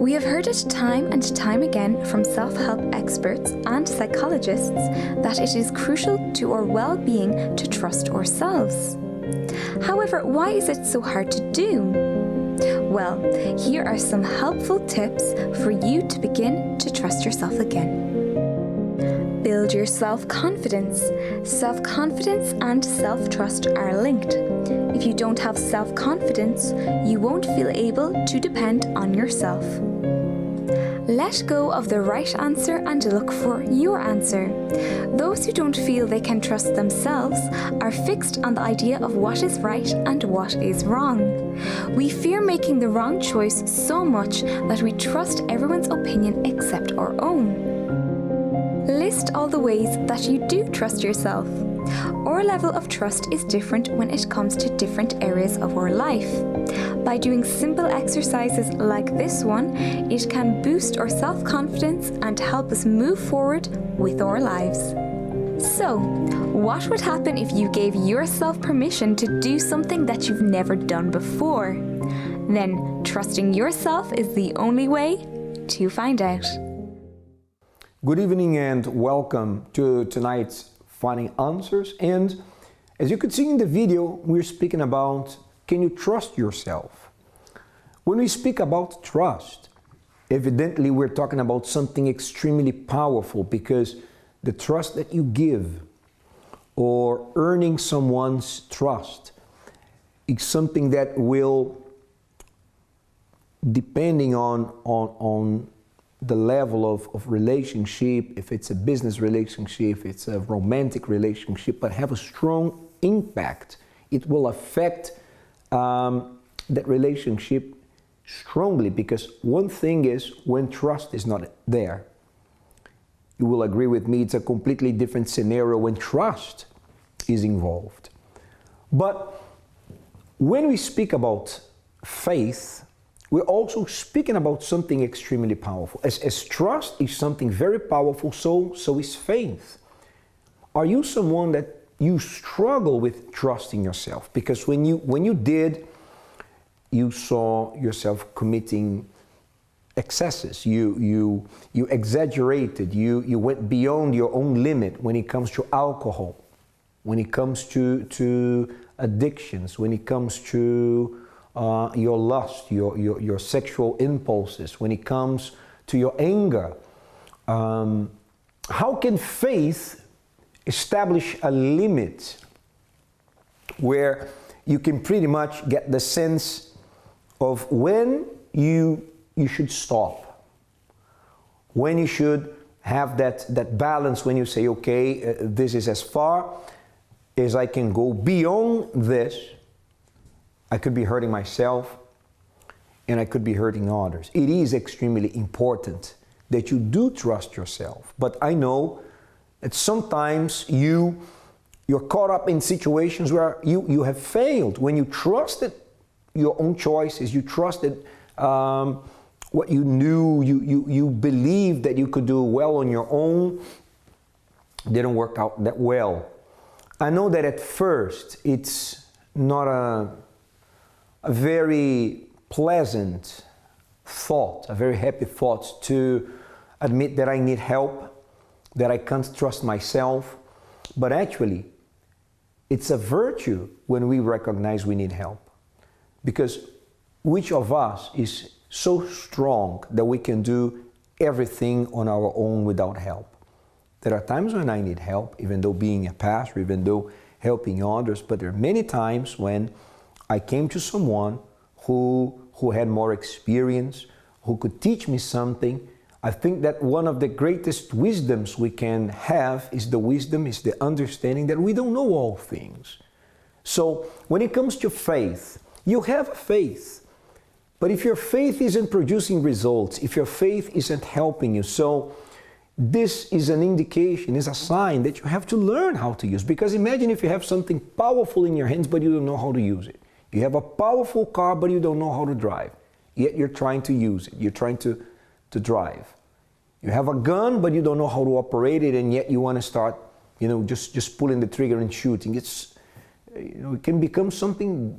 We have heard it time and time again from self-help experts and psychologists that it is crucial to our well-being to trust ourselves. However, why is it so hard to do? Well, here are some helpful tips for you to begin to trust yourself again. Build your self-confidence. Self-confidence and self-trust are linked. If you don't have self-confidence, you won't feel able to depend on yourself. Let go of the right answer and look for your answer. Those who don't feel they can trust themselves are fixed on the idea of what is right and what is wrong. We fear making the wrong choice so much that we trust everyone's opinion except our own. List all the ways that you do trust yourself. Our level of trust is different when it comes to different areas of our life. By doing simple exercises like this one, it can boost our self-confidence and help us move forward with our lives. So, what would happen if you gave yourself permission to do something that you've never done before? Then, trusting yourself is the only way to find out. Good evening and welcome to tonight's Finding Answers. And as you could see in the video, we're speaking about, can you trust yourself? When we speak about trust, evidently we're talking about something extremely powerful, because the trust that you give or earning someone's trust is something that will, depending on the level of relationship, if it's a business relationship, if it's a romantic relationship, but have a strong impact. It will affect that relationship strongly, because one thing is when trust is not there. You will agree with me, it's a completely different scenario when trust is involved. But when we speak about faith, we're also speaking about something extremely powerful. As trust is something very powerful, so is faith. Are you someone that you struggle with trusting yourself? Because when you did, you saw yourself committing excesses. You exaggerated. You went beyond your own limit when it comes to alcohol, when it comes to addictions, when it comes to your lust, your sexual impulses, when it comes to your anger. How can faith establish a limit where you can pretty much get the sense of when you should stop, when you should have that balance, when you say, okay, this is as far as I can go. Beyond this, I could be hurting myself and I could be hurting others. It is extremely important that you do trust yourself. But I know that sometimes you're caught up in situations where you have failed. When you trusted your own choices, you trusted what you knew, you believed that you could do well on your own, didn't work out that well. I know that at first it's not a very pleasant thought, a very happy thought to admit that I need help, that I can't trust myself. But actually, it's a virtue when we recognize we need help. Because which of us is so strong that we can do everything on our own without help? There are times when I need help, even though being a pastor, even though helping others, but there are many times when I came to someone who had more experience, who could teach me something. I think that one of the greatest wisdoms we can have is the understanding that we don't know all things. So when it comes to faith, you have a faith, but if your faith isn't producing results, if your faith isn't helping you, so this is an indication, is a sign that you have to learn how to use. Because imagine if you have something powerful in your hands, but you don't know how to use it. You have a powerful car, but you don't know how to drive. Yet you're trying to use it. You're trying to drive. You have a gun, but you don't know how to operate it, and yet you want to start, just pulling the trigger and shooting. It can become something,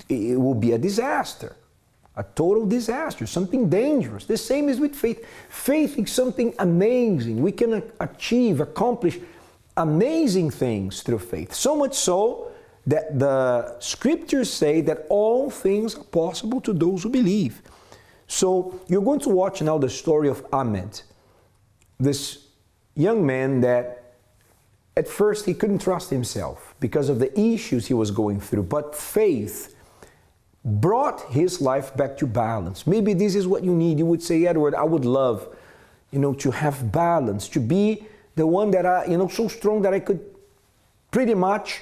it will be a disaster. a total disaster, something dangerous. The same is with faith. Faith is something amazing. We can achieve, accomplish amazing things through faith. So much so that the scriptures say that all things are possible to those who believe. So you're going to watch now the story of Ahmed, this young man that at first he couldn't trust himself because of the issues he was going through, but faith brought his life back to balance. Maybe this is what you need. You would say, Edward, I would love, to have balance, to be the one that so strong that I could pretty much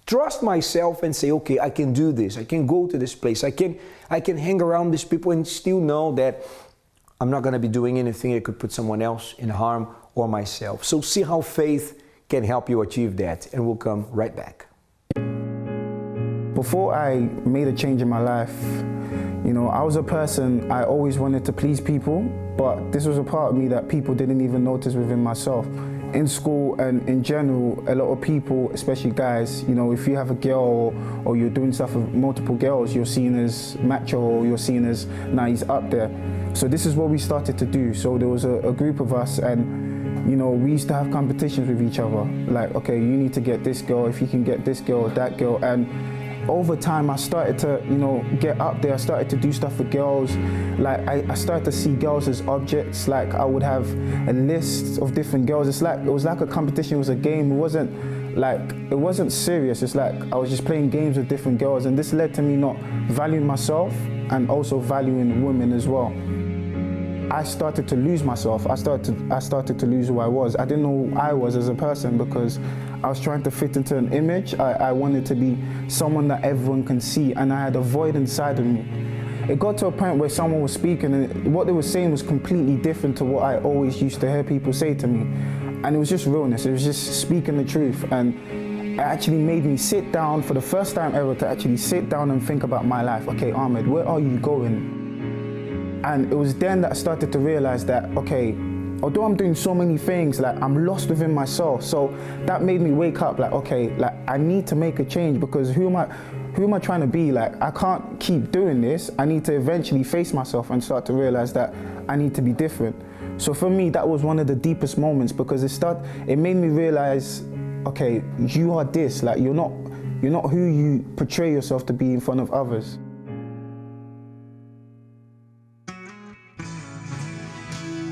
trust myself and say, okay, I can do this. I can go to this place. I can hang around these people and still know that I'm not going to be doing anything that could put someone else in harm or myself. So see how faith can help you achieve that, and we'll come right back. Before I made a change in my life, I was a person, I always wanted to please people, but this was a part of me that people didn't even notice within myself. In school and in general, a lot of people, especially guys, if you have a girl or you're doing stuff with multiple girls, you're seen as macho or you're seen as, nah, he's up there. So this is what we started to do. So there was a group of us, and we used to have competitions with each other. Like, okay, you need to get this girl, if you can get this girl, that girl. And over time, I started to, get up there. I started to do stuff with girls. Like, I started to see girls as objects. Like, I would have a list of different girls. It was like a competition. It was a game. It wasn't serious. It's like I was just playing games with different girls. And this led to me not valuing myself and also valuing women as well. I started to lose myself. I started to lose who I was. I didn't know who I was as a person because I was trying to fit into an image. I wanted to be someone that everyone can see, and I had a void inside of me. It got to a point where someone was speaking and what they were saying was completely different to what I always used to hear people say to me. And it was just realness. It was just speaking the truth. And it actually made me sit down for the first time ever to actually sit down and think about my life. Okay, Ahmed, where are you going? And it was then that I started to realize that, okay, although I'm doing so many things, like I'm lost within myself. So that made me wake up like, okay, like I need to make a change because who am I trying to be? Like, I can't keep doing this. I need to eventually face myself and start to realize that I need to be different. So for me, that was one of the deepest moments because it made me realize, okay, you are this, like you're not who you portray yourself to be in front of others.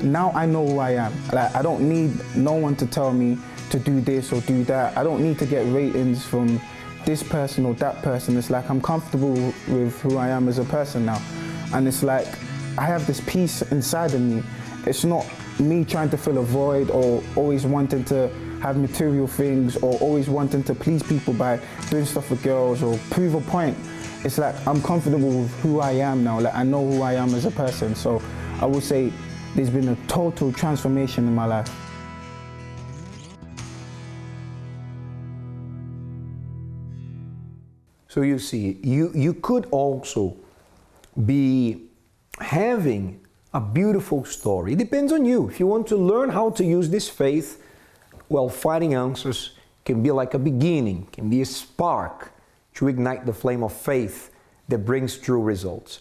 Now I know who I am. Like, I don't need no one to tell me to do this or do that. I don't need to get ratings from this person or that person. It's like I'm comfortable with who I am as a person now. And it's like I have this peace inside of me. It's not me trying to fill a void or always wanting to have material things or always wanting to please people by doing stuff with girls or prove a point. It's like I'm comfortable with who I am now. Like, I know who I am as a person. So I would say there's been a total transformation in my life. So you see, you could also be having a beautiful story. It depends on you. If you want to learn how to use this faith, well, finding answers can be like a beginning, can be a spark to ignite the flame of faith that brings true results.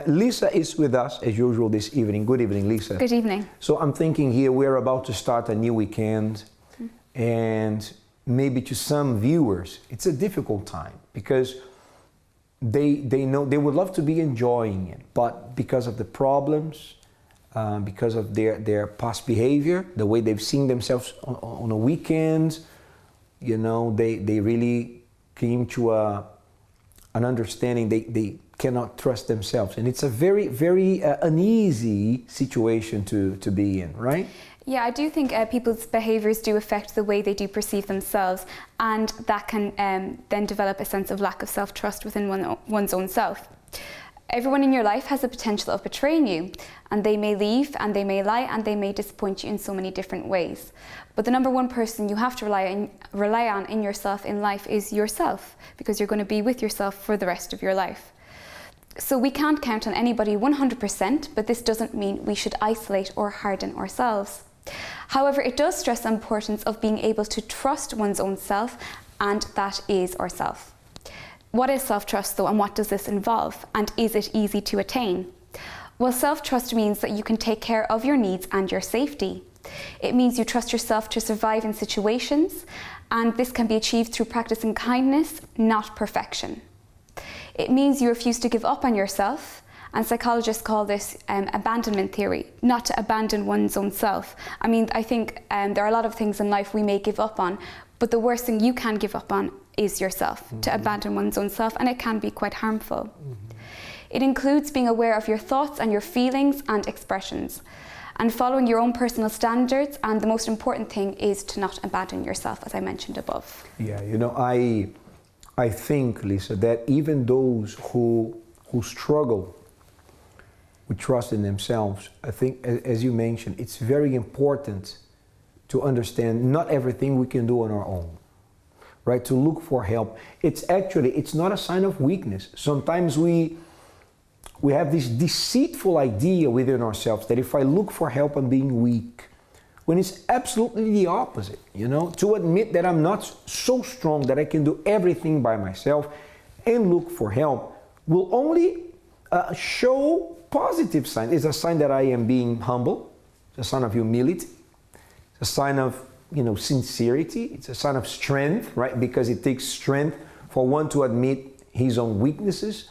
Lisa is with us as usual this evening. Good evening, Lisa. Good evening. So I'm thinking here we're about to start a new weekend, and maybe to some viewers it's a difficult time because they know they would love to be enjoying it, but because of the problems, because of their past behavior, the way they've seen themselves on a weekend, they really came to an understanding they cannot trust themselves, and it's a very, very uneasy situation to be in, right? Yeah, I do think people's behaviours do affect the way they do perceive themselves, and that can then develop a sense of lack of self-trust within one's own self. Everyone in your life has the potential of betraying you, and they may leave, and they may lie, and they may disappoint you in so many different ways. But the number one person you have to rely on in yourself in life is yourself, because you're going to be with yourself for the rest of your life. So we can't count on anybody 100%, but this doesn't mean we should isolate or harden ourselves. However, it does stress the importance of being able to trust one's own self, and that is ourself. What is self-trust though, and what does this involve? And is it easy to attain? Well, self-trust means that you can take care of your needs and your safety. It means you trust yourself to survive in situations, and this can be achieved through practicing kindness, not perfection. It means you refuse to give up on yourself, and psychologists call this abandonment theory, not to abandon one's own self. I mean, I think there are a lot of things in life we may give up on, but the worst thing you can give up on is yourself, to abandon one's own self, and it can be quite harmful. It includes being aware of your thoughts and your feelings and expressions, and following your own personal standards, and the most important thing is to not abandon yourself, as I mentioned above. Yeah, you know, I think, Lisa, that even those who struggle with trust in themselves, I think, as you mentioned, it's very important to understand not everything we can do on our own, right? To look for help. It's not a sign of weakness. Sometimes we have this deceitful idea within ourselves that if I look for help, I'm being weak, when it's absolutely the opposite, you know? To admit that I'm not so strong that I can do everything by myself and look for help will only show positive signs. It's a sign that I am being humble. It's a sign of humility. It's a sign of, you know, sincerity. It's a sign of strength, right? Because it takes strength for one to admit his own weaknesses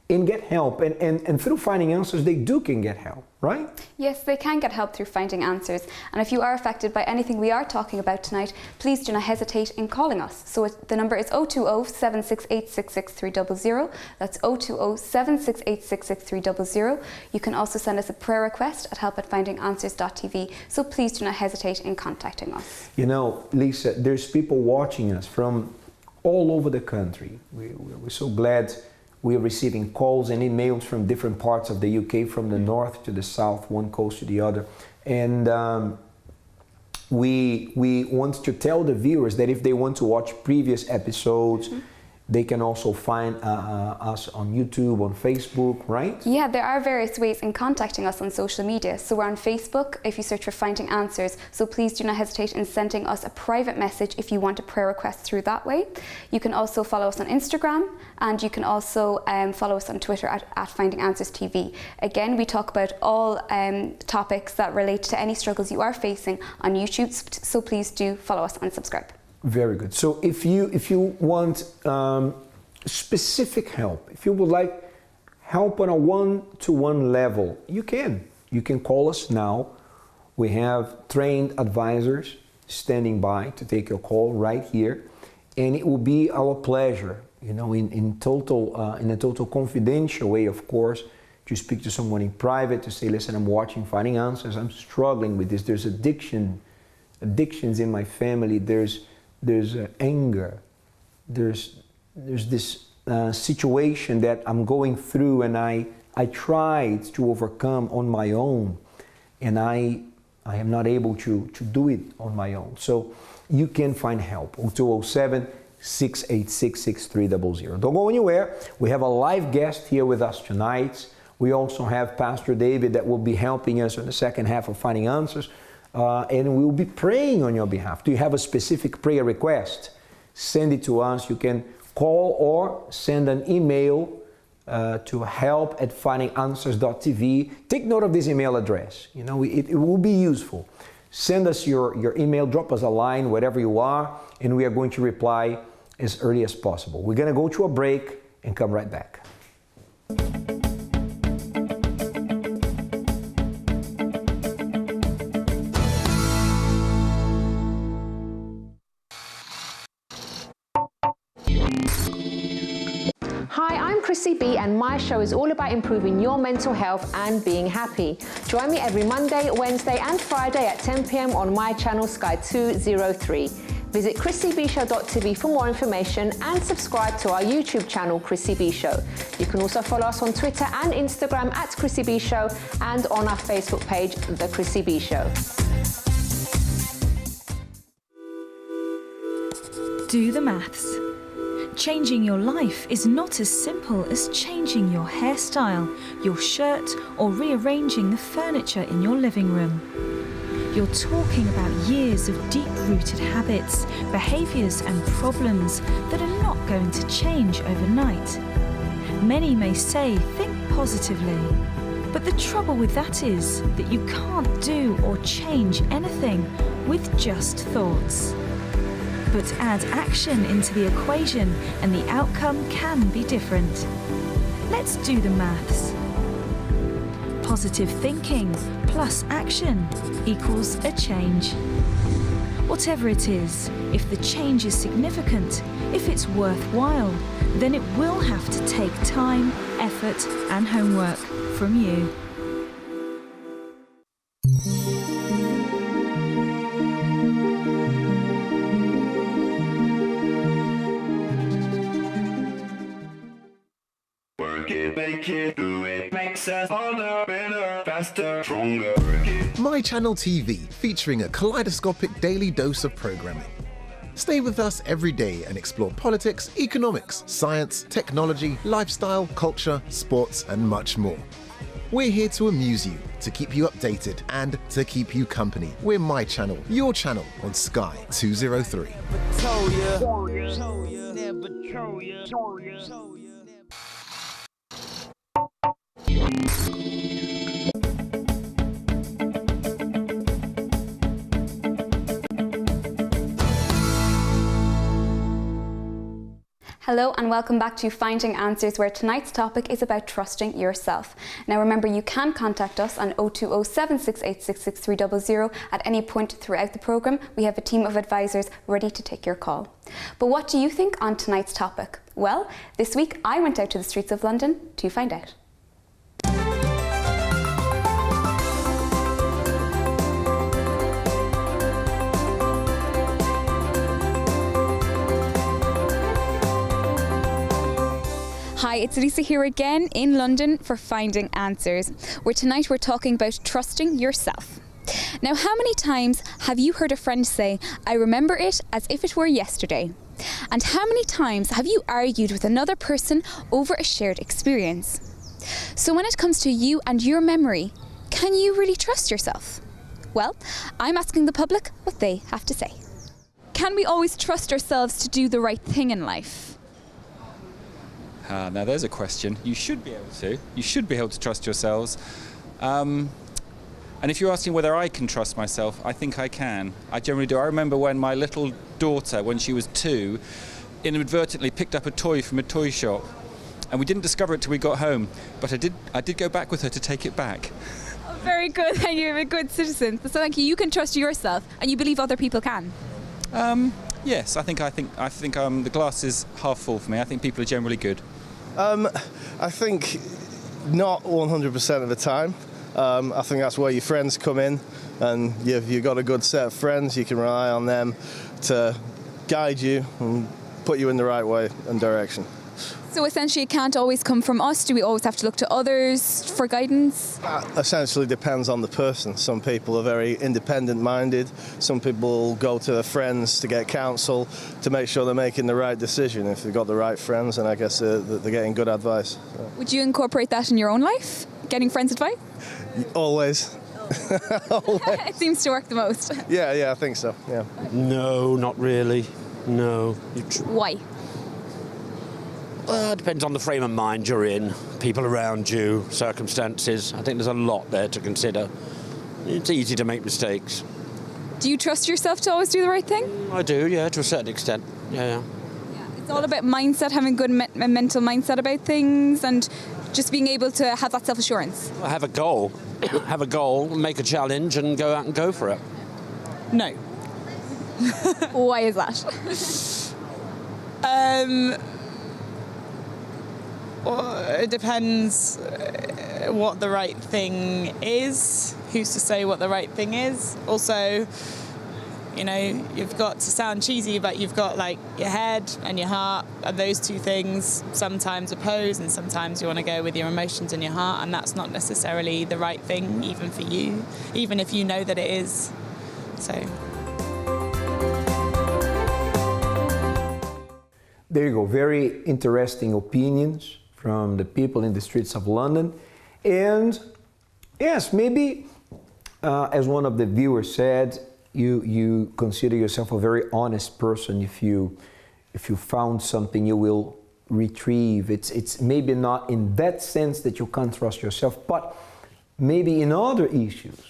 and get help. And through finding answers, they can get help, right? Yes, they can get help through finding answers. And if you are affected by anything we are talking about tonight, please do not hesitate in calling us. So the number is 020-768-66300. That's 020-768-66300. You can also send us a prayer request at help@findinganswers.tv. So please do not hesitate in contacting us. You know, Lisa, there's people watching us from all over the country. We're so glad we are receiving calls and emails from different parts of the UK, from the north to the south, one coast to the other. And we want to tell the viewers that if they want to watch previous episodes, they can also find us on YouTube, on Facebook, right? Yeah, there are various ways in contacting us on social media. So we're on Facebook if you search for Finding Answers. So please do not hesitate in sending us a private message if you want a prayer request through that way. You can also follow us on Instagram, and you can also follow us on Twitter at Finding Answers TV. Again, we talk about all topics that relate to any struggles you are facing on YouTube. So please do follow us and subscribe. Very good. So if you want specific help, if you would like help on a one-to-one level, you can call us now. We have trained advisors standing by to take your call right here, and it will be our pleasure, you know, in a total confidential way, of course, to speak to someone in private, to say, listen, I'm watching Finding Answers, I'm struggling with this, there's addictions in my family, there's anger, there's this situation that I'm going through, and I tried to overcome on my own, and I am not able to do it on my own. So you can find help. 0207-686-6300. Don't go anywhere. We have a live guest here with us tonight. We also have Pastor David that will be helping us in the second half of Finding Answers. And we will be praying on your behalf. Do you have a specific prayer request? Send it to us. You can call or send an email to help@findinganswers.tv. Take note of this email address. You know, it will be useful. Send us your email, drop us a line, wherever you are, and we are going to reply as early as possible. We're going to go to a break and come right back. Chrissy B, and my show is all about improving your mental health and being happy. Join me every Monday, Wednesday and Friday at 10 p.m. on my channel Sky 203. Visit chrissybshow.tv for more information and subscribe to our YouTube channel Chrissy B Show. You can also follow us on Twitter and Instagram at Chrissy B Show, and on our Facebook page, The Chrissy B Show. Do the maths. Changing your life is not as simple as changing your hairstyle, your shirt, or rearranging the furniture in your living room. You're talking about years of deep-rooted habits, behaviours and problems that are not going to change overnight. Many may say, think positively, but the trouble with that is that you can't do or change anything with just thoughts. But add action into the equation and the outcome can be different. Let's do the maths. Positive thinking plus action equals a change. Whatever it is, if the change is significant, if it's worthwhile, then it will have to take time, effort, and homework from you. Make it, do it, makes us harder, better, faster, stronger. My Channel TV, featuring a kaleidoscopic daily dose of programming. Stay with us every day and explore politics, economics, science, technology, lifestyle, culture, sports, and much more. We're here to amuse you, to keep you updated, and to keep you company. We're My Channel, your channel on Sky 203. Hello and welcome back to Finding Answers, where tonight's topic is about trusting yourself. Now remember, you can contact us on 020 768 66300 at any point throughout the programme. We have a team of advisors ready to take your call. But what do you think on tonight's topic? Well, this week I went out to the streets of London to find out. Hi, it's Lisa here again in London for Finding Answers, where tonight we're talking about trusting yourself. Now, how many times have you heard a friend say, "I remember it as if it were yesterday"? And how many times have you argued with another person over a shared experience? So when it comes to you and your memory, can you really trust yourself? Well, I'm asking the public what they have to say. Can we always trust ourselves to do the right thing in life? Now there's a question. You should be able to. You should be able to trust yourselves. And if you're asking whether I can trust myself, I think I can. I generally do. I remember when my little daughter, when she was 2, inadvertently picked up a toy from a toy shop. And we didn't discover it till we got home. But I did go back with her to take it back. Oh, very good. Thank you. You're a good citizen. So thank you. You can trust yourself and you believe other people can? Yes, I think the glass is half full for me. I think people are generally good. I think not 100% of the time. I think that's where your friends come in, and you've got a good set of friends. You can rely on them to guide you and put you in the right way and direction. So essentially it can't always come from us? Do we always have to look to others for guidance? Essentially depends on the person. Some people are very independent-minded. Some people go to their friends to get counsel to make sure they're making the right decision. If they've got the right friends, then I guess they're getting good advice. So. Would you incorporate that in your own life? Getting friends' advice? Always. Always. It seems to work the most. Yeah, I think so, yeah. No, not really. No. Why? Well, it depends on the frame of mind you're in, people around you, circumstances. I think there's a lot there to consider. It's easy to make mistakes. Do you trust yourself to always do the right thing? I do, yeah, to a certain extent. Yeah. It's all about mindset, having good mental mindset about things and just being able to have that self-assurance. I have a goal. Have a goal, make a challenge and go out and go for it. No. Why is that? Well, it depends what the right thing is. Who's to say what the right thing is? Also, you know, you've got to sound cheesy, but you've got like your head and your heart, and those two things sometimes oppose, and sometimes you want to go with your emotions and your heart, and that's not necessarily the right thing, even for you, even if you know that it is. So. There you go. Very interesting opinions from the people in the streets of London. And yes, maybe as one of the viewers said, you consider yourself a very honest person. If you found something, you will retrieve. It's maybe not in that sense that you can't trust yourself, but maybe in other issues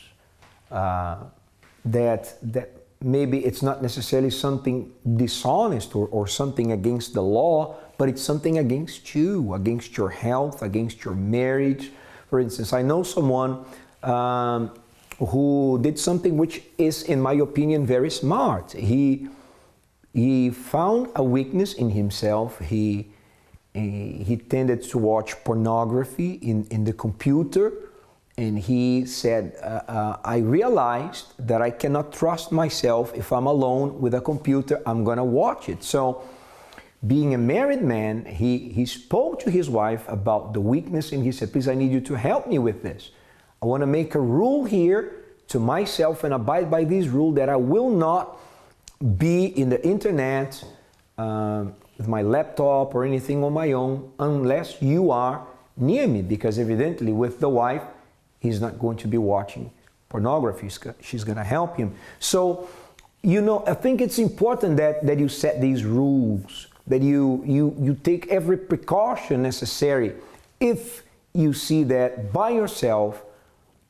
that maybe it's not necessarily something dishonest or something against the law, but it's something against you, against your health, against your marriage. For instance, I know someone who did something which is, in my opinion, very smart. He found a weakness in himself. He tended to watch pornography in the computer. And he said, I realized that I cannot trust myself. If I'm alone with a computer, I'm going to watch it. So being a married man, he spoke to his wife about the weakness, and he said, please, I need you to help me with this. I want to make a rule here to myself and abide by this rule that I will not be in the internet with my laptop or anything on my own unless you are near me, because evidently with the wife, he's not going to be watching pornography. She's going to help him. So, I think it's important that you set these rules, that you take every precaution necessary if you see that by yourself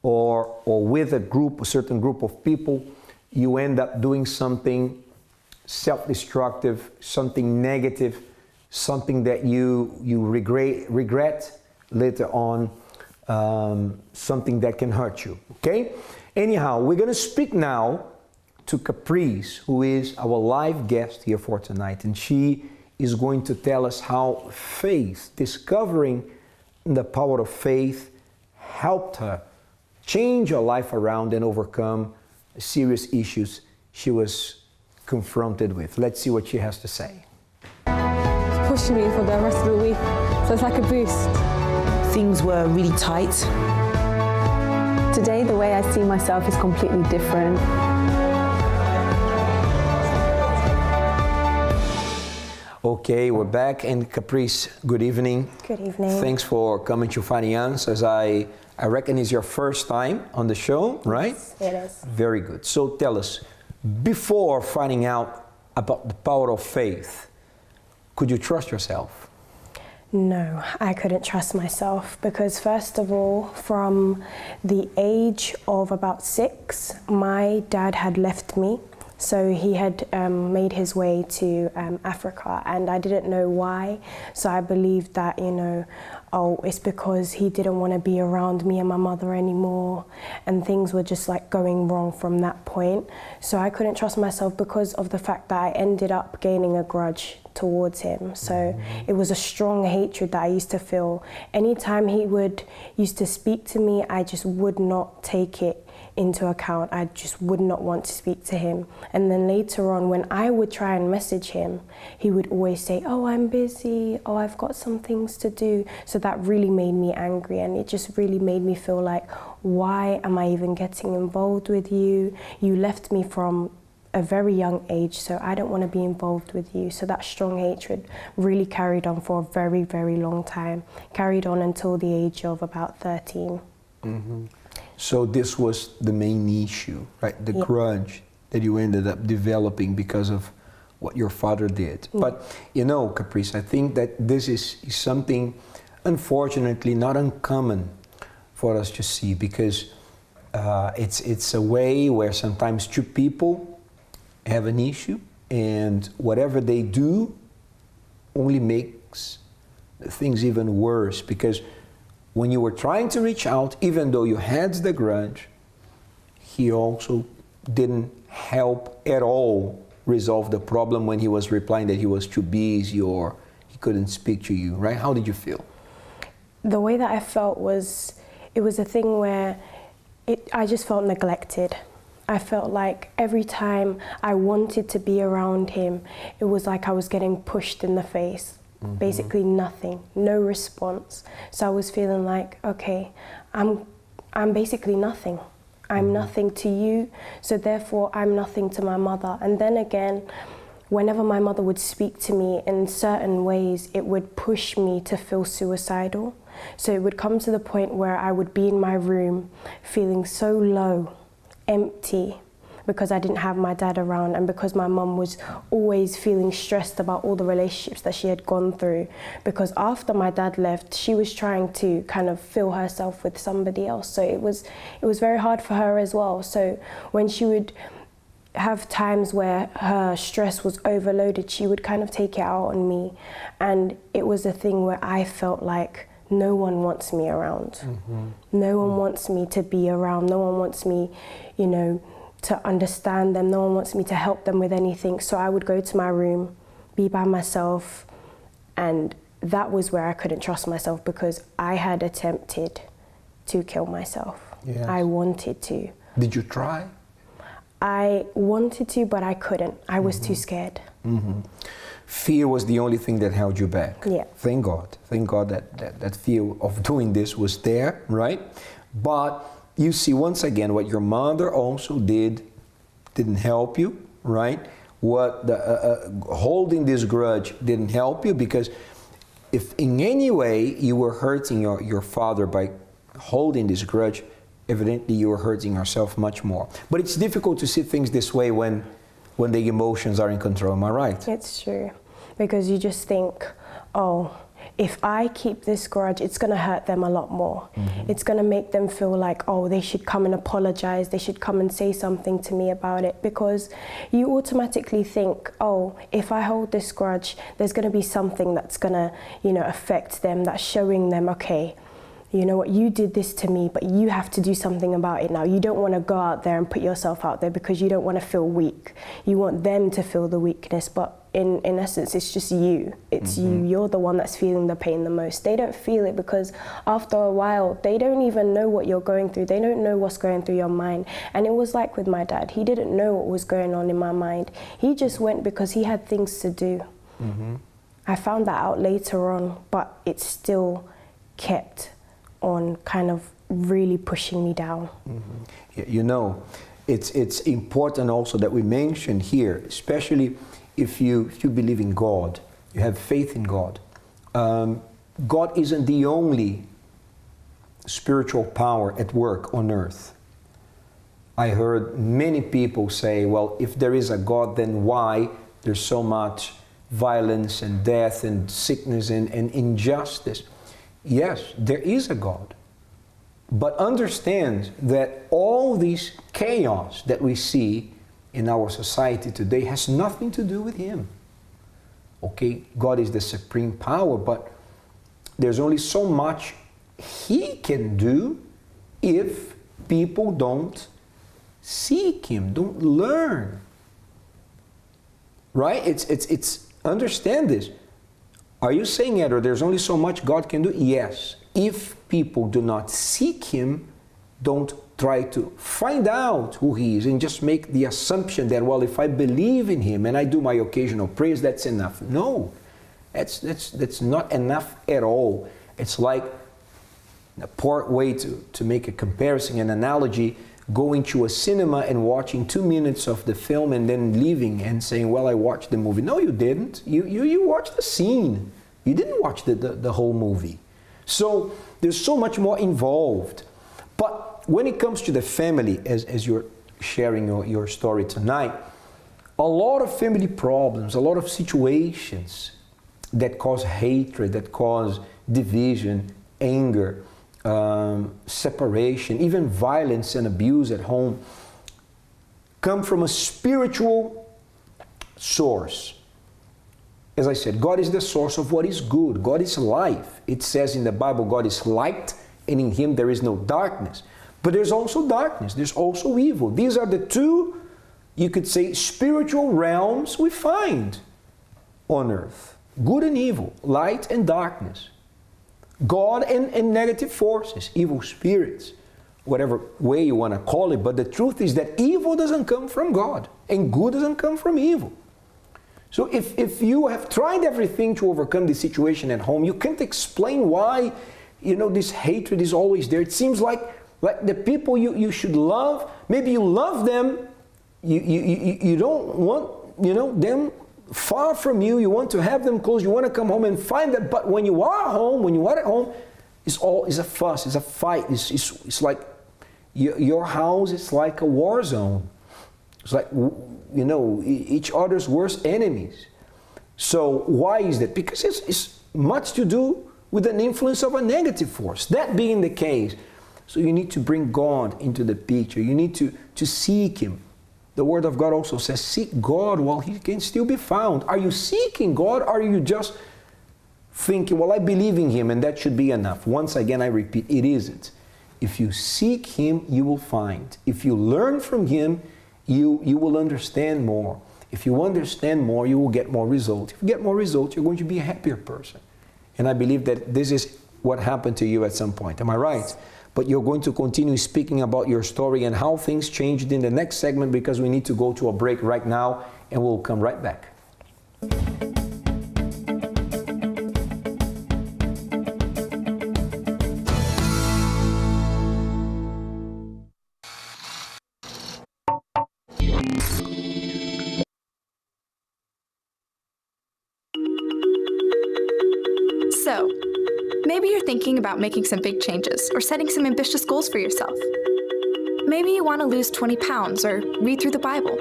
or with a certain group of people, you end up doing something self-destructive, something negative, something that you regret later on. Something that can hurt you, okay? Anyhow, we're going to speak now to Caprice, who is our live guest here for tonight, and she is going to tell us how faith, discovering the power of faith, helped her change her life around and overcome serious issues she was confronted with. Let's see what she has to say. It's pushing me for the rest of the week, so it's like a boost. Things were really tight. Today, the way I see myself is completely different. Okay, we're back, and Caprice, good evening. Good evening. Thanks for coming to Finding Answers. I reckon it's your first time on the show, right? Yes, it is. Very good. So tell us, before finding out about the power of faith, could you trust yourself? No, I couldn't trust myself because, first of all, from the age of about 6, my dad had left me. So he had made his way to Africa, and I didn't know why. So I believed that, it's because he didn't want to be around me and my mother anymore, and things were just like going wrong from that point. So I couldn't trust myself because of the fact that I ended up gaining a grudge towards him. So it was a strong hatred that I used to feel. Anytime he used to speak to me, I just would not take it into account. I just would not want to speak to him. And then later on, when I would try and message him, he would always say, oh, I'm busy, oh, I've got some things to do. So that really made me angry, and it just really made me feel like, why am I even getting involved with you? You left me from a very young age, so I don't want to be involved with you. So that strong hatred really carried on for a very, very long time. Carried on until the age of about 13. Mm-hmm. So this was the main issue, right? The grudge that you ended up developing because of what your father did. But, Caprice, I think that this is something, unfortunately, not uncommon for us to see, because it's a way where sometimes two people have an issue, and whatever they do only makes things even worse, because when you were trying to reach out, even though you had the grudge, he also didn't help at all resolve the problem when he was replying that he was too busy or he couldn't speak to you, right? How did you feel? The way that I felt was, it was a thing where I just felt neglected. I felt like every time I wanted to be around him, it was like I was getting pushed in the face. Mm-hmm. Basically nothing, no response. So I was feeling like, okay, I'm basically nothing. I'm nothing to you, so therefore I'm nothing to my mother. And then again, whenever my mother would speak to me in certain ways, it would push me to feel suicidal. So it would come to the point where I would be in my room feeling so low, empty, because I didn't have my dad around, and because my mum was always feeling stressed about all the relationships that she had gone through. Because after my dad left, she was trying to kind of fill herself with somebody else. So it was very hard for her as well. So when she would have times where her stress was overloaded, she would kind of take it out on me. And it was a thing where I felt like no one wants me around. Mm-hmm. No one wants me to be around. No one wants me, you know, to understand them. No one wants me to help them with anything. So I would go to my room, be by myself, and that was where I couldn't trust myself, because I had attempted to kill myself. Yes. I wanted to. Did you try? I wanted to, but I couldn't. I was too scared. Mm-hmm. Fear was the only thing that held you back. Yeah. Thank God. Thank God that fear of doing this was there, right? But you see, once again, what your mother also didn't help you, right? What holding this grudge didn't help you, because if in any way you were hurting your father by holding this grudge, evidently you were hurting yourself much more. But it's difficult to see things this way when the emotions are in control, am I right? It's true, because you just think, oh, if I keep this grudge, it's going to hurt them a lot more. Mm-hmm. It's going to make them feel like, oh, they should come and apologize. They should come and say something to me about it, because you automatically think, oh, if I hold this grudge, there's going to be something that's going to, you know, affect them, that's showing them, okay, you know what, you did this to me, but you have to do something about it now. You don't want to go out there and put yourself out there because you don't want to feel weak. You want them to feel the weakness, but in essence, it's just you. It's you. You're the one that's feeling the pain the most. They don't feel it, because after a while, they don't even know what you're going through. They don't know what's going through your mind. And it was like with my dad. He didn't know what was going on in my mind. He just went because he had things to do. Mm-hmm. I found that out later on, but it still kept on kind of really pushing me down. Mm-hmm. Yeah, you know, it's important also that we mention here, especially if you believe in God, you have faith in God. God isn't the only spiritual power at work on earth. I heard many people say, well, if there is a God, then why there's so much violence and death and sickness and injustice? Yes, there is a God, but understand that all this chaos that we see in our society today has nothing to do with Him. Okay, God is the supreme power, but there's only so much He can do if people don't seek Him, don't learn. Right? It's understand this. Are you saying, Edward, there's only so much God can do? Yes. If people do not seek Him, don't try to find out who He is and just make the assumption that, well, if I believe in Him and I do my occasional prayers, that's enough. No, that's not enough at all. It's like a poor way to make a comparison, an analogy, going to a cinema and watching 2 minutes of the film and then leaving and saying, well, I watched the movie. No, you didn't. You watched the scene. You didn't watch the whole movie. So there's so much more involved. But when it comes to the family, as you're sharing your story tonight, a lot of family problems, a lot of situations that cause hatred, that cause division, anger, separation, even violence and abuse at home, come from a spiritual source. As I said, God is the source of what is good. God is life. It says in the Bible, God is light, and in Him there is no darkness. But there's also darkness. There's also evil. These are the two, you could say, spiritual realms we find on earth. Good and evil, light and darkness. God and negative forces, evil spirits, whatever way you want to call it. But the truth is that evil doesn't come from God and good doesn't come from evil. So if you have tried everything to overcome this situation at home, you can't explain why, you know, this hatred is always there. It seems like the people you should love, maybe you love them, you don't want, you know, them far from you. You want to have them close. You want to come home and find them. But when you are home, when you are at home, it's a fuss. It's a fight. It's like your house is like a war zone. It's like, you know, each other's worst enemies. So why is that? Because it's much to do with an influence of a negative force. That being the case, so you need to bring God into the picture. You need to seek Him. The Word of God also says, seek God while He can still be found. Are you seeking God, or are you just thinking, well, I believe in Him and that should be enough? Once again, I repeat, it isn't. If you seek Him, you will find. If you learn from Him, you will understand more. If you understand more, you will get more results. If you get more results, you're going to be a happier person. And I believe that this is what happened to you at some point. Am I right? But you're going to continue speaking about your story and how things changed in the next segment, because we need to go to a break right now, and we'll come right back. So, maybe you're thinking about making some big changes or setting some ambitious goals for yourself. Maybe you want to lose 20 pounds or read through the Bible.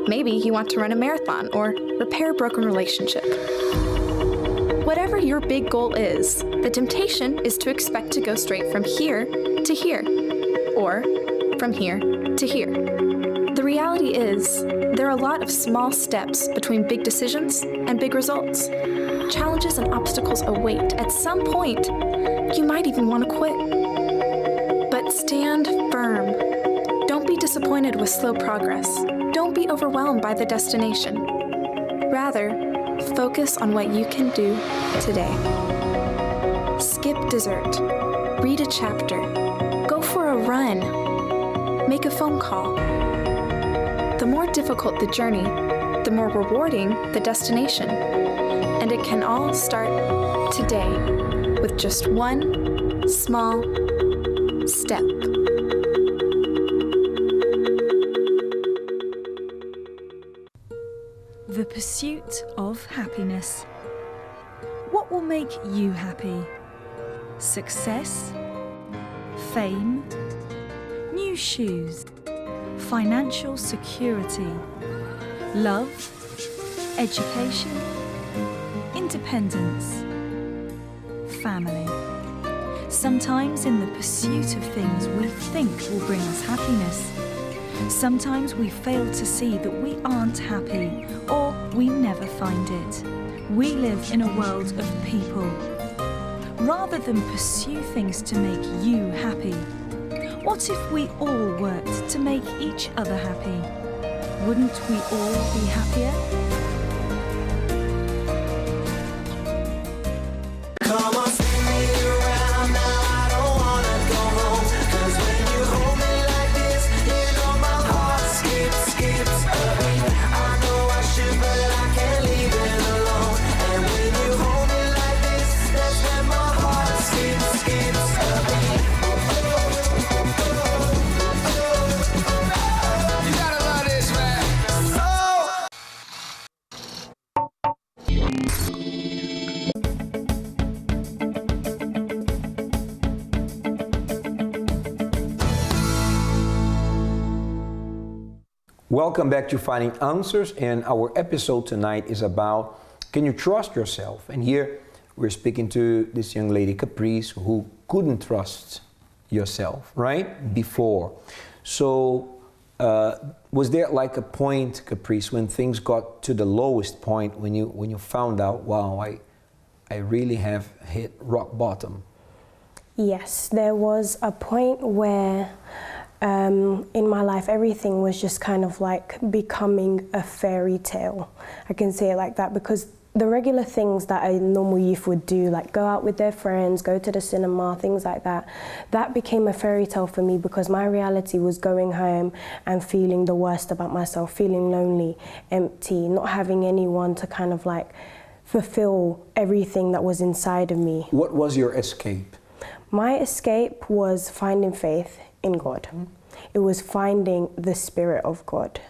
Maybe you want to run a marathon or repair a broken relationship. Whatever your big goal is, the temptation is to expect to go straight from here to here, or from here to here. The reality is, there are a lot of small steps between big decisions and big results. Challenges and obstacles await. At some point, you might even want to quit. But stand firm. Don't be disappointed with slow progress. Don't be overwhelmed by the destination. Rather, focus on what you can do today. Skip dessert. Read a chapter. Go for a run. Make a phone call. The more difficult the journey, the more rewarding the destination. And it can all start today with just one small step. The pursuit of happiness. What will make you happy? Success? Fame? New shoes? Financial security? Love? Education? Independence? Family? Sometimes in the pursuit of things we think will bring us happiness, sometimes we fail to see that we aren't happy, or we never find it. We live in a world of people. Rather than pursue things to make you happy, what if we all worked to make each other happy? Wouldn't we all be happier? Come on, spin me around now. I don't wanna go home. 'Cause when you hold me like this, you know my heart skips a beat. I know I should, but I can't leave it alone. And when you hold me like this, that's when my heart skips a beat. You gotta love this, man. Welcome back to Finding Answers, and our episode tonight is about, can you trust yourself? And here we're speaking to this young lady, Caprice, who couldn't trust yourself, right? Before. So was there like a point, Caprice, when things got to the lowest point, when you found out, wow, I really have hit rock bottom? Yes, there was a point where in my life everything was just kind of like becoming a fairy tale. I can say it like that, because the regular things that a normal youth would do, like go out with their friends, go to the cinema, things like that, that became a fairy tale for me, because my reality was going home and feeling the worst about myself, feeling lonely, empty, not having anyone to kind of like fulfill everything that was inside of me. What was your escape? My escape was finding faith in God. it was finding the Spirit of God.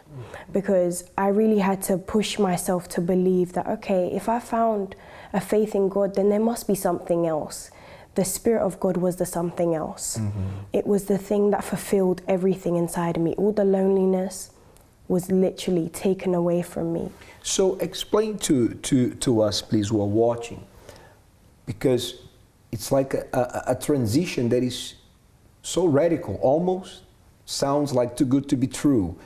Because I really had to push myself to believe that, okay, if I found a faith in God, then there must be something else. The Spirit of God was the something else. It was the thing that fulfilled everything inside of me. All the loneliness was literally taken away from me. So explain to us, please, who are watching, because it's like a transition that is so radical, almost sounds like too good to be true.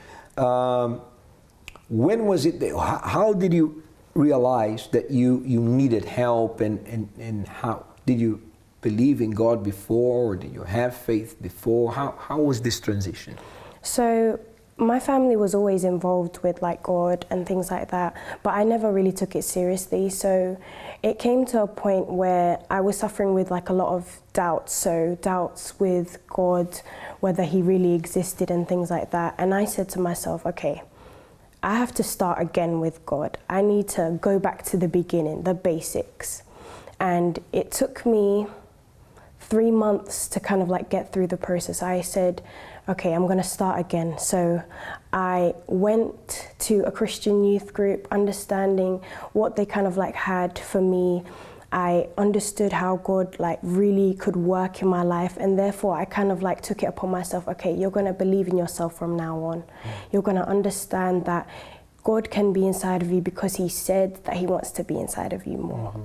When was it, how did you realize that you needed help, and how did you believe in God before, or did you have faith before? How was this transition? So my family was always involved with like God and things like that, but I never really took it seriously. So it came to a point where I was suffering with like a lot of doubts. So doubts with God, whether he really existed and things like that. And I said to myself, okay, I have to start again with God. I need to go back to the beginning, the basics. And it took me 3 months to kind of like get through the process. I said, okay, I'm gonna start again. So I went to a Christian youth group, understanding what they kind of like had for me. I understood how God like really could work in my life, and therefore I kind of like took it upon myself, okay, you're gonna believe in yourself from now on. You're gonna understand that God can be inside of you because he said that he wants to be inside of you more.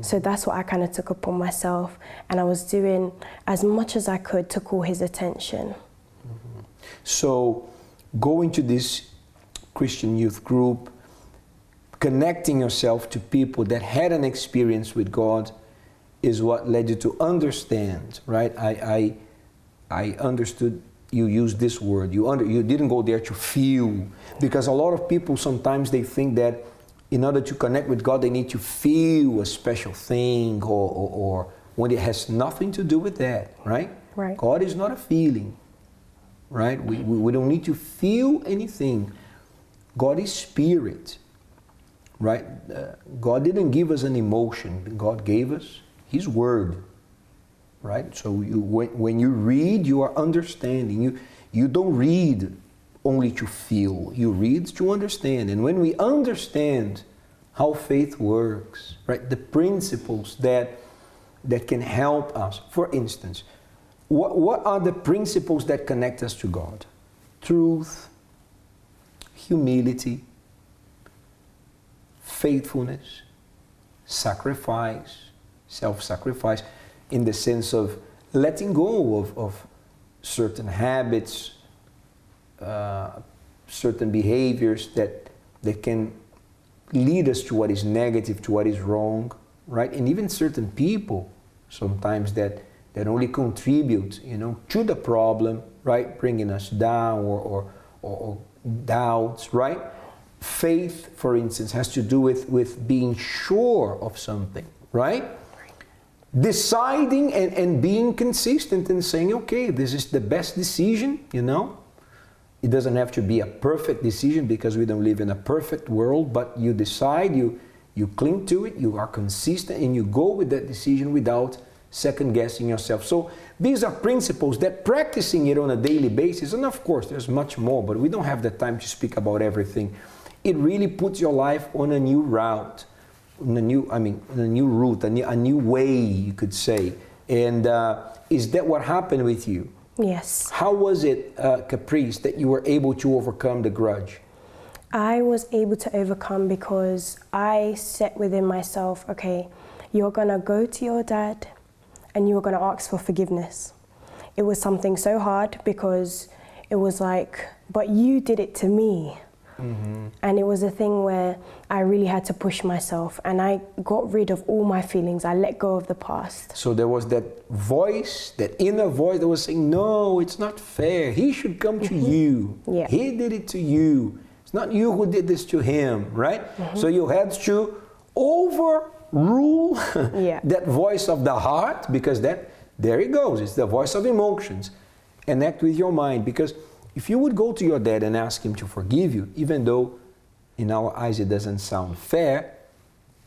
So that's what I kind of took upon myself, and I was doing as much as I could to call his attention. So going to this Christian youth group, connecting yourself to people that had an experience with God is what led you to understand, right? I understood you used this word. You didn't go there to feel, because a lot of people sometimes they think that in order to connect with God they need to feel a special thing, or when it has nothing to do with that, right? Right. God is not a feeling, right? We don't need to feel anything. God is spirit, right? God didn't give us an emotion. God gave us his word. Right? So when you read, you are understanding. You don't read only to feel. You read to understand. And when we understand how faith works, right, the principles that can help us. For instance, what are the principles that connect us to God? Truth, humility, faithfulness, sacrifice, self-sacrifice, in the sense of letting go of certain habits, certain behaviors that can lead us to what is negative, to what is wrong, right? And even certain people sometimes that only contribute, to the problem, right? Bringing us down or doubts, right? Faith, for instance, has to do with being sure of something, right? Deciding and being consistent and saying, okay, this is the best decision, It doesn't have to be a perfect decision because we don't live in a perfect world, but you decide, you cling to it, you are consistent, and you go with that decision without second guessing yourself. So these are principles that practicing it on a daily basis, and of course there's much more, but we don't have the time to speak about everything. It really puts your life on a new route. A new route, a new way, you could say. And is that what happened with you? Yes. How was it, Caprice, that you were able to overcome the grudge? I was able to overcome because I set within myself, okay, you're gonna go to your dad and you're gonna ask for forgiveness. It was something so hard because it was like, but you did it to me. Mm-hmm. And it was a thing where I really had to push myself, and I got rid of all my feelings. I let go of the past. So there was that voice, that inner voice that was saying, no, it's not fair. He should come to you. Yeah. He did it to you. It's not you who did this to him, right? Mm-hmm. So you had to overrule that voice of the heart, because there it goes. It's the voice of emotions. And act with your mind, because if you would go to your dad and ask him to forgive you, even though in our eyes it doesn't sound fair,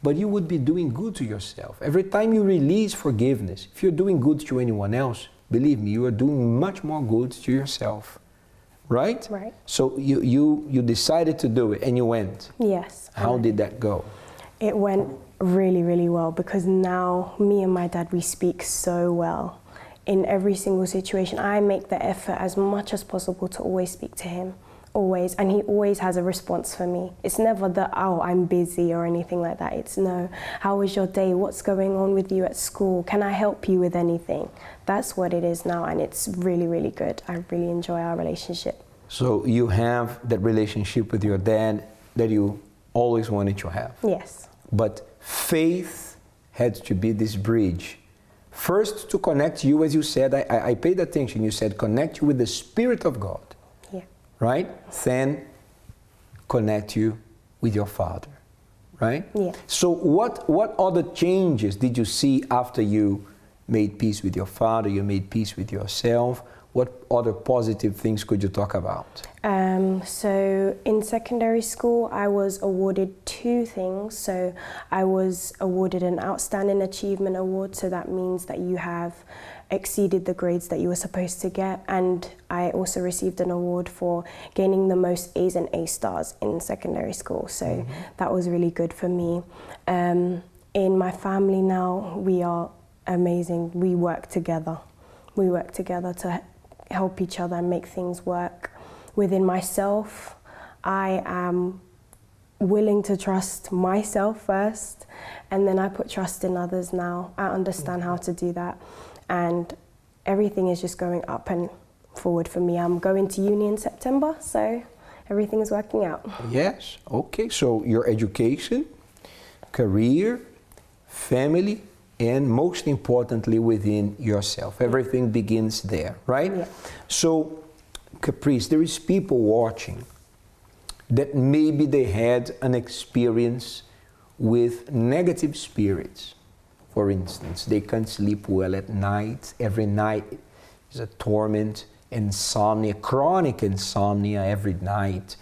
but you would be doing good to yourself. Every time you release forgiveness, if you're doing good to anyone else, believe me, you are doing much more good to yourself. right? Right. So you decided to do it and you went. Yes. How did that go? It went really, really well because now me and my dad, we speak so well. In every single situation, I make the effort as much as possible to always speak to him, always, and he always has a response for me. It's never the, oh, I'm busy or anything like that. It's no, how was your day? What's going on with you at school? Can I help you with anything? That's what it is now, and it's really, really good. I really enjoy our relationship. So you have that relationship with your dad that you always wanted to have. Yes. But faith had to be this bridge. First, to connect you, as you said, I paid attention, you said connect you with the Spirit of God. Yeah. Right? Then connect you with your Father. Right? Yeah. So what other changes did you see after you made peace with your Father, you made peace with yourself? What other positive things could you talk about? So in secondary school, I was awarded 2 things. So I was awarded an Outstanding Achievement Award. So that means that you have exceeded the grades that you were supposed to get. And I also received an award for gaining the most A's and A stars in secondary school. So that was really good for me. In my family now, we are amazing. We work together. We work together to help each other and make things work. Within myself, I am willing to trust myself first, and then I put trust in others now. I understand how to do that, and everything is just going up and forward for me. I'm going to uni in September, so everything is working out. Yes, okay, so your education, career, family, and most importantly within yourself. Everything begins there, right? Yeah. So, Caprice, there is people watching that maybe they had an experience with negative spirits. For instance, they can't sleep well at night. Every night is a torment, insomnia, chronic insomnia every night,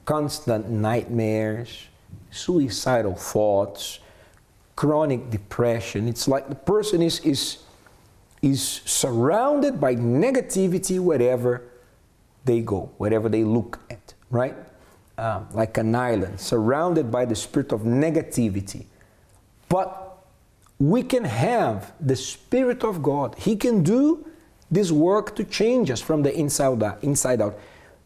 constant nightmares, suicidal thoughts, chronic depression. It's like the person is surrounded by negativity wherever they go, wherever they look at, right? Like an island, surrounded by the spirit of negativity. But we can have the Spirit of God. He can do this work to change us from the inside out.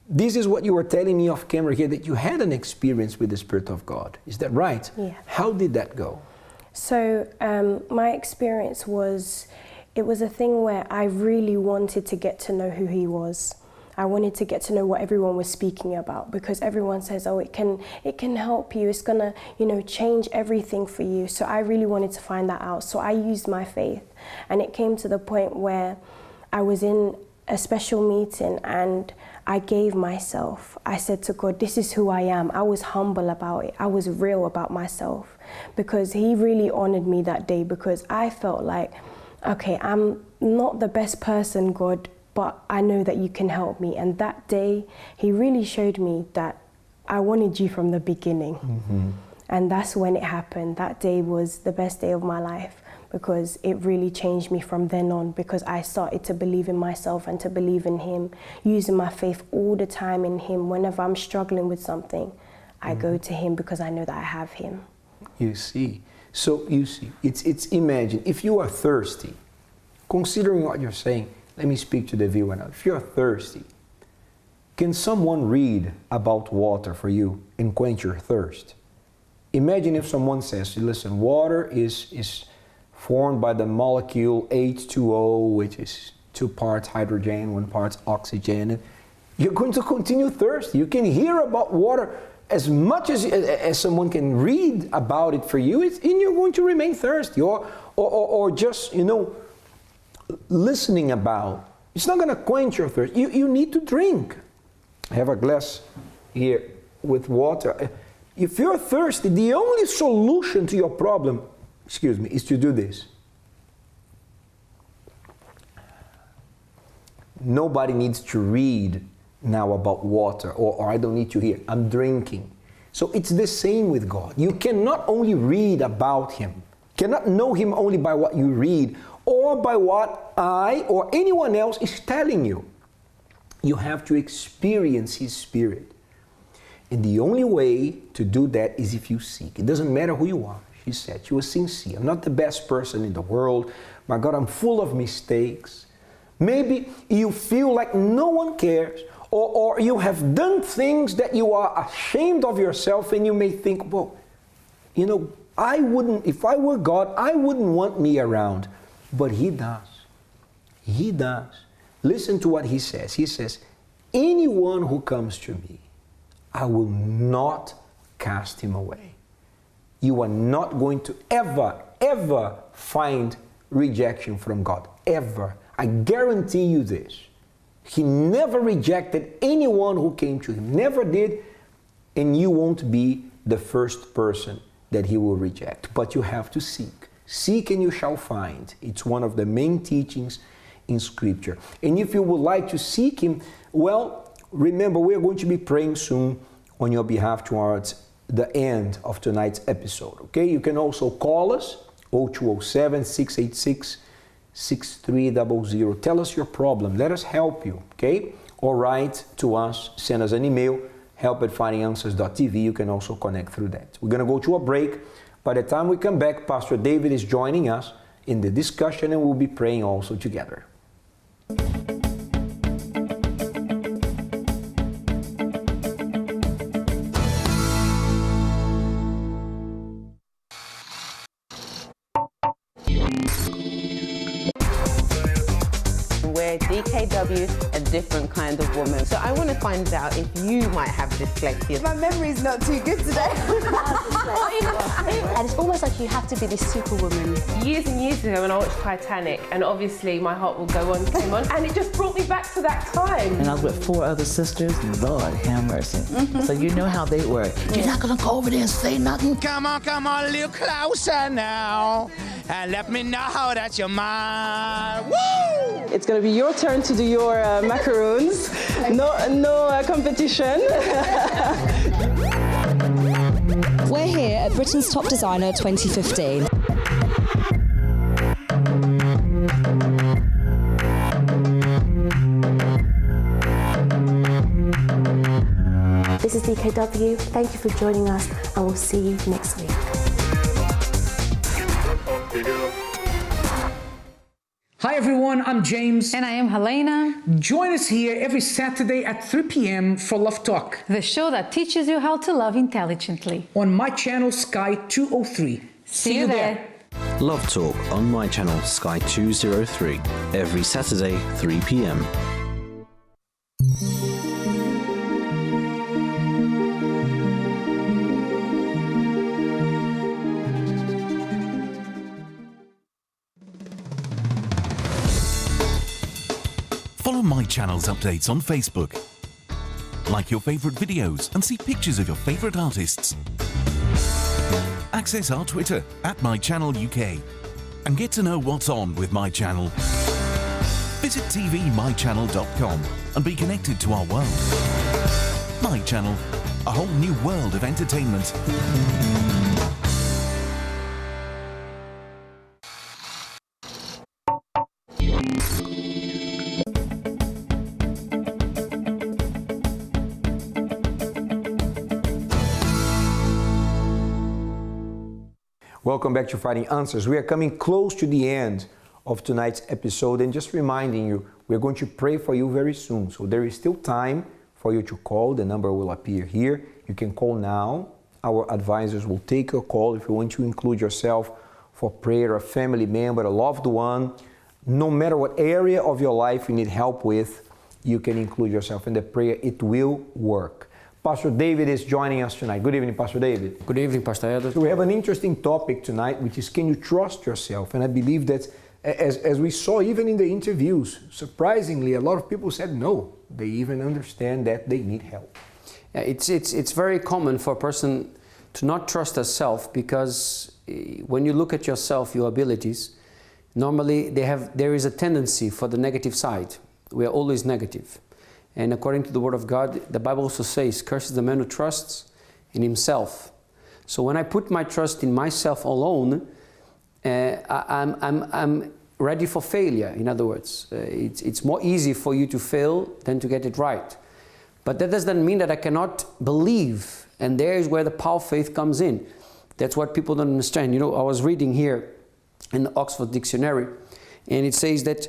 This is what you were telling me off camera here, that you had an experience with the Spirit of God. Is that right? Yeah. How did that go? So my experience was, it was a thing where I really wanted to get to know who he was. I wanted to get to know what everyone was speaking about, because everyone says, oh, it can help you. It's gonna, change everything for you. So I really wanted to find that out. So I used my faith, and it came to the point where I was in a special meeting and I gave myself. I said to God, this is who I am. I was humble about it. I was real about myself, because he really honored me that day, because I felt like, okay, I'm not the best person, God, but I know that you can help me. And that day, he really showed me that I wanted you from the beginning. Mm-hmm. And that's when it happened. That day was the best day of my life, because it really changed me from then on, because I started to believe in myself and to believe in him, using my faith all the time in him. Whenever I'm struggling with something, I go to him, because I know that I have him. You see. So you see, it's imagine, if you are thirsty, considering what you're saying, let me speak to the viewer now. If you're thirsty, can someone read about water for you and quench your thirst? Imagine if someone says, listen, water is formed by the molecule H2O, which is 2 parts hydrogen, 1 part oxygen. You're going to continue thirsty. You can hear about water as much as someone can read about it for you, and you're going to remain thirsty. Or just, listening about. It's not going to quench your thirst. You need to drink. I have a glass here with water. If you're thirsty, the only solution to your problem, is to do this. Nobody needs to read now about water, or I don't need to hear. I'm drinking. So it's the same with God. You cannot only read about him, cannot know him only by what you read, or by what I or anyone else is telling you. You have to experience His Spirit. And the only way to do that is if you seek. It doesn't matter who you are. She said, she was sincere. I'm not the best person in the world. My God, I'm full of mistakes. Maybe you feel like no one cares, or you have done things that you are ashamed of yourself, and you may think, well, you know, if I were God, I wouldn't want me around. But He does. He does. Listen to what He says. He says, anyone who comes to me, I will not cast him away. You are not going to ever find rejection from God. Ever. I guarantee you this. He never rejected anyone who came to Him. Never did. And you won't be the first person that He will reject. But you have to seek. Seek and you shall find. It's one of the main teachings in Scripture. And if you would like to seek Him, well, remember, we are going to be praying soon on your behalf towards the end of tonight's episode, okay? You can also call us, 0207-686-6300. Tell us your problem. Let us help you, okay? Or write to us, send us an email, help@findinganswers.tv. You can also connect through that. We're going to go to a break. By the time we come back, Pastor David is joining us in the discussion, and we'll be praying also together. DKW, a different kind of woman. So I want to find out if you might have dyslexia. My memory's not too good today. And it's almost like you have to be this superwoman. Years and years ago when I watched Titanic, and obviously My Heart Will Go On came on, and it just brought me back to that time. And I was with 4 other sisters. Lord have mercy. So you know how they were. You're not gonna go over there and say nothing. Come on, a little closer now, and let me know that you're mine. Woo! It's going to be your turn to do your macaroons. No competition. We're here at Britain's Top Designer 2015. This is DKW. Thank you for joining us, and we'll see you next week. Hi everyone, I'm James. And I am Helena. Join us here every Saturday at 3 p.m. for Love Talk, the show that teaches you how to love intelligently. on my channel Sky 203. See you there. Love Talk on my channel Sky 203 every Saturday 3 p.m. Follow my channel's updates on Facebook. Like your favorite videos and see pictures of your favorite artists. Access our Twitter @MyChannelUK and get to know what's on with My Channel. Visit tvmychannel.com and be connected to our world. My Channel, a whole new world of entertainment. Welcome back to Finding Answers. We are coming close to the end of tonight's episode, and just reminding you, we're going to pray for you very soon. So there is still time for you to call. The number will appear here. You can call now. Our advisors will take your call if you want to include yourself for prayer, a family member, a loved one. No matter what area of your life you need help with, you can include yourself in the prayer. It will work. Pastor David is joining us tonight. Good evening, Pastor David. Good evening, Pastor Edward. So we have an interesting topic tonight, which is, can you trust yourself? And I believe that, as we saw even in the interviews, surprisingly, a lot of people said no. They even understand that they need help. Yeah, it's very common for a person to not trust herself, because when you look at yourself, your abilities, normally there is a tendency for the negative side. We are always negative. And according to the Word of God, the Bible also says, "Cursed is the man who trusts in himself." So when I put my trust in myself alone, I'm ready for failure, in other words. It's more easy for you to fail than to get it right. But that doesn't mean that I cannot believe, and there is where the power of faith comes in. That's what people don't understand. You know, I was reading here in the Oxford Dictionary, and it says that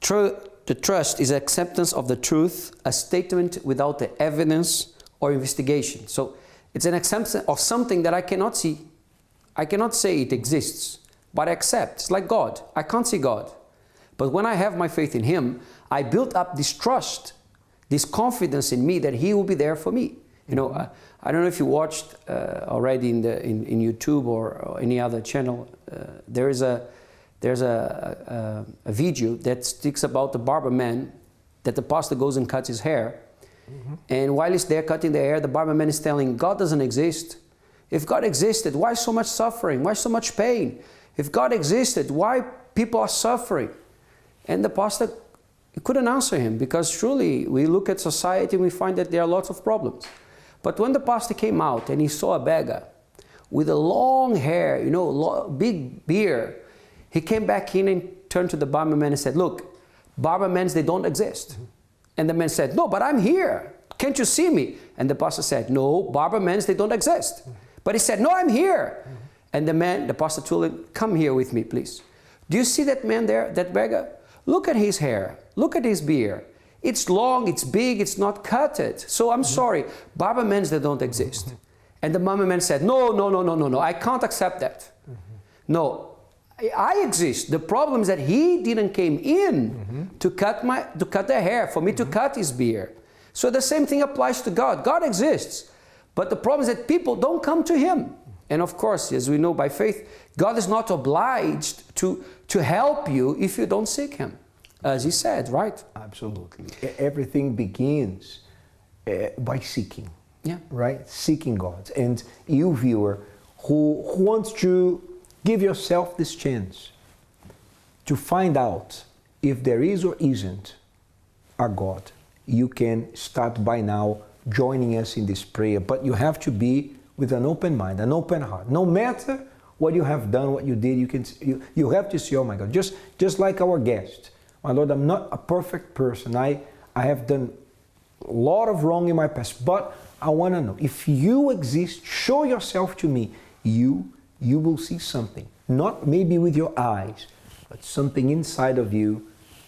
the trust is acceptance of the truth, a statement without the evidence or investigation. So it's an acceptance of something that I cannot see. I cannot say it exists, but I accept. It's like God. I can't see God. But when I have my faith in Him, I built up this trust, this confidence in me that He will be there for me. You know, I don't know if you watched already in YouTube or any other channel. There's a video that speaks about the barber man, that the pastor goes and cuts his hair. And while he's there cutting the hair, the barber man is telling, God doesn't exist. If God existed, why so much suffering? Why so much pain? If God existed, why people are suffering? And the pastor couldn't answer him, because truly we look at society and we find that there are lots of problems. But when the pastor came out and he saw a beggar with a long hair, you know, big beard, he came back in and turned to the barber man and said, look, barber men, they don't exist. And the man said, no, but I'm here. Can't you see me? And the pastor said, no, barber men, they don't exist. But he said, no, I'm here. And the pastor told him, come here with me, please. Do you see that man there, that beggar? Look at his hair. Look at his beard. It's long, it's big, it's not cutted. So I'm sorry, barber men, they don't exist. And the barber man said, no, I can't accept that. No, I exist. The problem is that he didn't came in to cut the hair, for me to cut his beard. So the same thing applies to God. God exists. But the problem is that people don't come to Him. And of course, as we know by faith, God is not obliged to help you if you don't seek Him, as He said, right? Absolutely. Everything begins by seeking, right? Seeking God. And you, viewer, who wants to give yourself this chance to find out if there is or isn't a God, you can start by now joining us in this prayer. But you have to be with an open mind, an open heart. No matter what you have done, what you did, you have to say, oh my God, just like our guest. My Lord, I'm not a perfect person. I have done a lot of wrong in my past, but I want to know, if you exist, show yourself to me. You will see something. Not maybe with your eyes, but something inside of you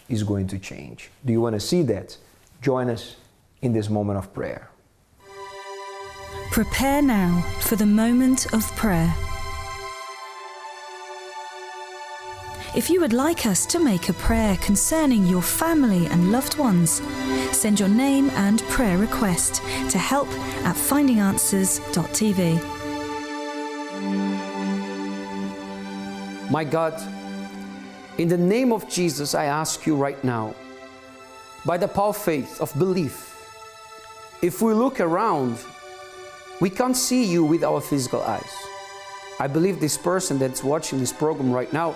is going to change. Do you want to see that? Join us in this moment of prayer. Prepare now for the moment of prayer. If you would like us to make a prayer concerning your family and loved ones, send your name and prayer request to help@findinganswers.tv. My God, in the name of Jesus, I ask you right now, by the power of faith, of belief, if we look around, we can't see you with our physical eyes. I believe this person that's watching this program right now,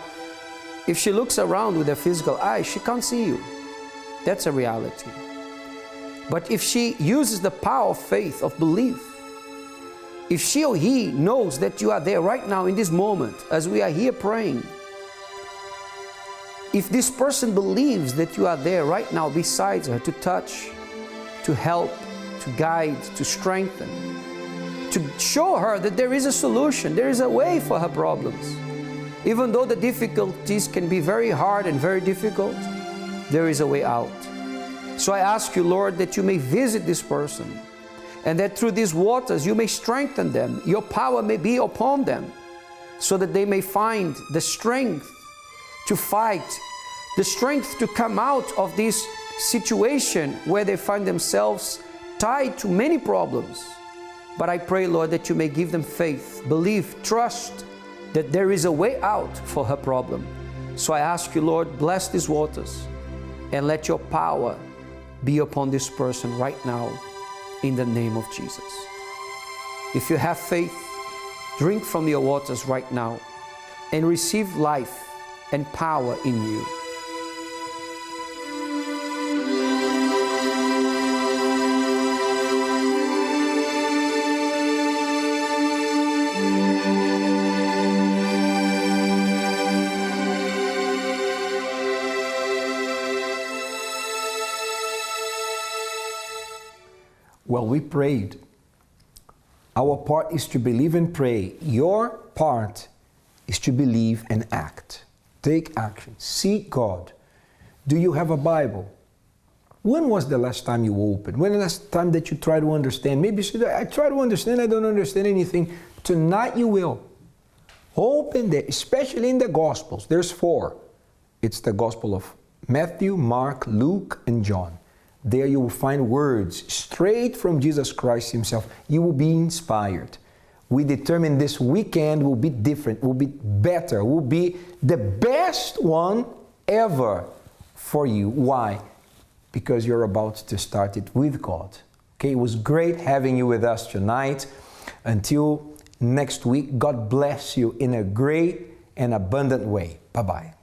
if she looks around with her physical eyes, she can't see you. That's a reality. But if she uses the power of faith, of belief, if she or he knows that you are there right now in this moment, as we are here praying, if this person believes that you are there right now beside her to touch, to help, to guide, to strengthen, to show her that there is a solution, there is a way for her problems. Even though the difficulties can be very hard and very difficult, there is a way out. So I ask you, Lord, that you may visit this person, and that through these waters you may strengthen them, your power may be upon them, so that they may find the strength to fight, the strength to come out of this situation where they find themselves tied to many problems. But I pray, Lord, that you may give them faith, belief, trust that there is a way out for her problem. So I ask you, Lord, bless these waters and let your power be upon this person right now in the name of Jesus. If you have faith, drink from your waters right now and receive life and power in you. Well, we prayed. Our part is to believe and pray. Your part is to believe and act. Take action. Seek God. Do you have a Bible? When was the last time you opened? When was the last time that you tried to understand? Maybe you said, I try to understand, I don't understand anything. Tonight you will. Open there, especially in the Gospels. There's 4. It's the Gospel of Matthew, Mark, Luke, and John. There you will find words straight from Jesus Christ himself. You will be inspired. We determine this weekend will be different, will be better, will be the best one ever for you. Why? Because you're about to start it with God. Okay, it was great having you with us tonight. Until next week, God bless you in a great and abundant way. Bye-bye.